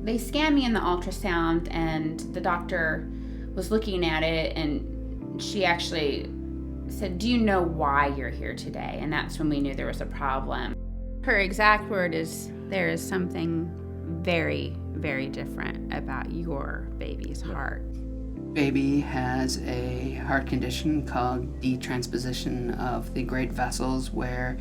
They scanned me in the ultrasound, and the doctor was looking at it, and she actually said, "Do you know why you're here today?" And that's when we knew there was a problem. Her exact word is, "There is something very, very different about your baby's heart." Baby has a heart condition called detransposition of the great vessels, where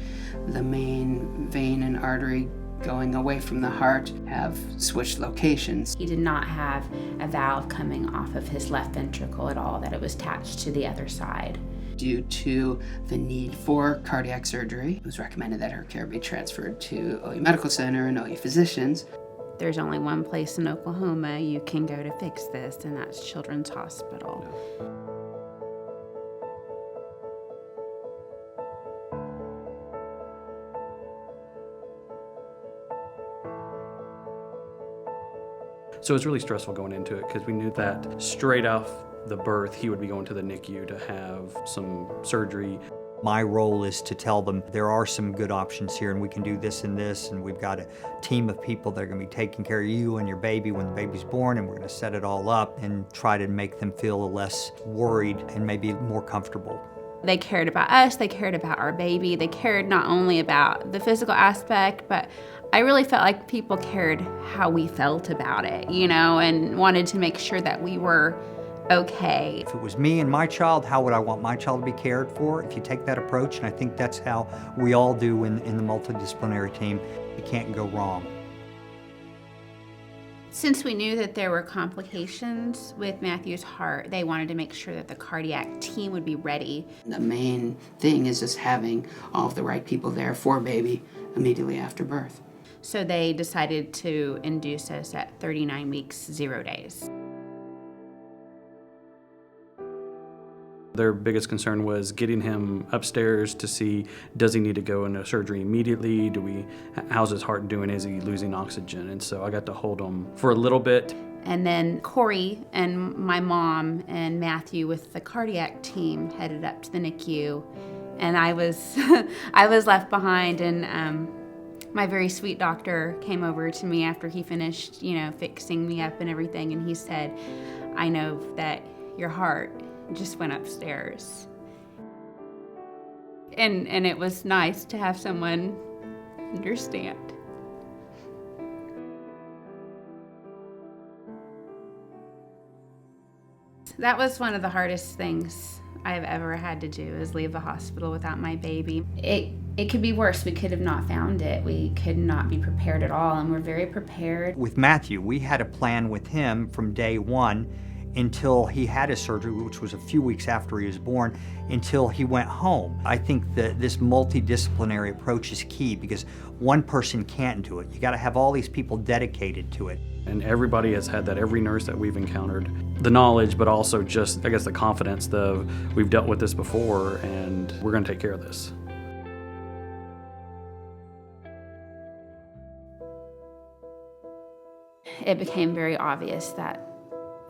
the main vein and artery going away from the heart have switched locations. He did not have a valve coming off of his left ventricle at all, that it was attached to the other side. Due to the need for cardiac surgery, it was recommended that her care be transferred to OU Medical Center and OU physicians. There's only one place in Oklahoma you can go to fix this, and that's Children's Hospital. So it was really stressful going into it because we knew that straight off the birth, he would be going to the NICU to have some surgery. My role is to tell them there are some good options here and we can do this and this, and we've got a team of people that are going to be taking care of you and your baby when the baby's born, and we're going to set it all up and try to make them feel less worried and maybe more comfortable. They cared about us, they cared about our baby, they cared not only about the physical aspect, but I really felt like people cared how we felt about it, and wanted to make sure that we were okay. If it was me and my child, how would I want my child to be cared for? If you take that approach, and I think that's how we all do in the multidisciplinary team, you can't go wrong. Since we knew that there were complications with Matthew's heart, they wanted to make sure that the cardiac team would be ready. The main thing is just having all of the right people there for baby immediately after birth. So they decided to induce us at 39 weeks, 0 days. Their biggest concern was getting him upstairs to see, does he need to go into surgery immediately? How's his heart doing? Is he losing oxygen? And so I got to hold him for a little bit. And then Corey and my mom and Matthew with the cardiac team headed up to the NICU. And I was I was left behind, and my very sweet doctor came over to me after he finished, fixing me up and everything, and he said, "I know that your heart just went upstairs." And it was nice to have someone understand. That was one of the hardest things I've ever had to do, is leave the hospital without my baby. It could be worse. We could have not found it. We could not be prepared at all, and we're very prepared. With Matthew, we had a plan with him from day one until he had his surgery, which was a few weeks after he was born, until he went home. I think that this multidisciplinary approach is key because one person can't do it. You got to have all these people dedicated to it. And everybody has had that, every nurse that we've encountered. The knowledge, but also just, I guess, the confidence we've dealt with this before and we're going to take care of this. It became very obvious that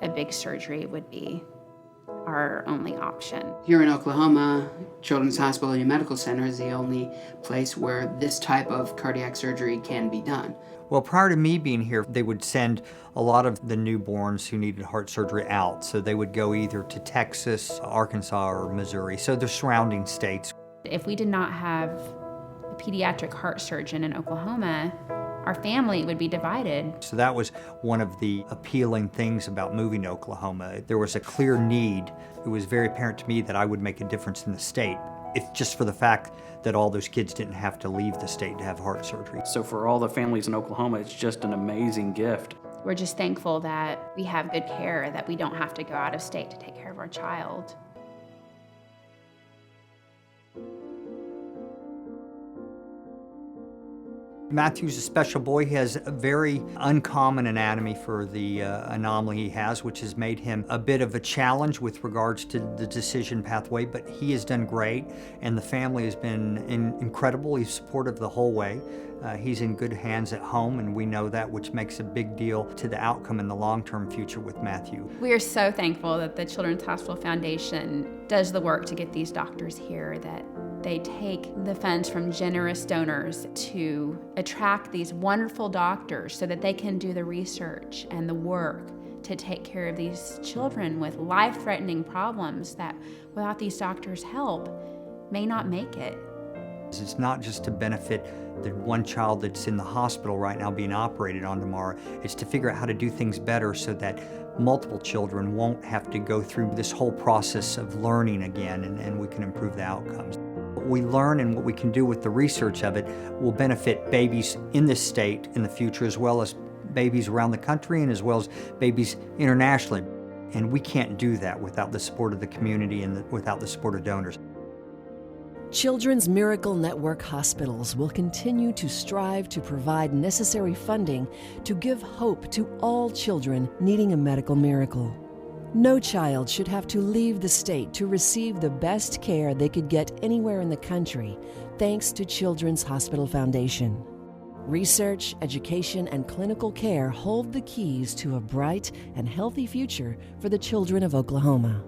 a big surgery would be our only option. Here in Oklahoma, Children's Hospital and Medical Center is the only place where this type of cardiac surgery can be done. Well, prior to me being here, they would send a lot of the newborns who needed heart surgery out. So they would go either to Texas, Arkansas, or Missouri, so the surrounding states. If we did not have a pediatric heart surgeon in Oklahoma, our family would be divided. So that was one of the appealing things about moving to Oklahoma. There was a clear need. It was very apparent to me that I would make a difference in the state, if just for the fact that all those kids didn't have to leave the state to have heart surgery. So for all the families in Oklahoma, it's just an amazing gift. We're just thankful that we have good care, that we don't have to go out of state to take care of our child. Matthew's a special boy. He has a very uncommon anatomy for the anomaly he has, which has made him a bit of a challenge with regards to the decision pathway, but he has done great, and the family has been incredible. He's supportive the whole way. He's in good hands at home, and we know that, which makes a big deal to the outcome in the long-term future with Matthew. We are so thankful that the Children's Hospital Foundation does the work to get these doctors here, that They take the funds from generous donors to attract these wonderful doctors so that they can do the research and the work to take care of these children with life-threatening problems that without these doctors' help may not make it. It's not just to benefit the one child that's in the hospital right now being operated on tomorrow. It's to figure out how to do things better so that multiple children won't have to go through this whole process of learning again, and we can improve the outcomes. What we learn and what we can do with the research of it will benefit babies in this state in the future, as well as babies around the country and as well as babies internationally. And we can't do that without the support of the community and without the support of donors. Children's Miracle Network hospitals will continue to strive to provide necessary funding to give hope to all children needing a medical miracle. No child should have to leave the state to receive the best care they could get anywhere in the country, thanks to Children's Hospital Foundation. Research, education, and clinical care hold the keys to a bright and healthy future for the children of Oklahoma.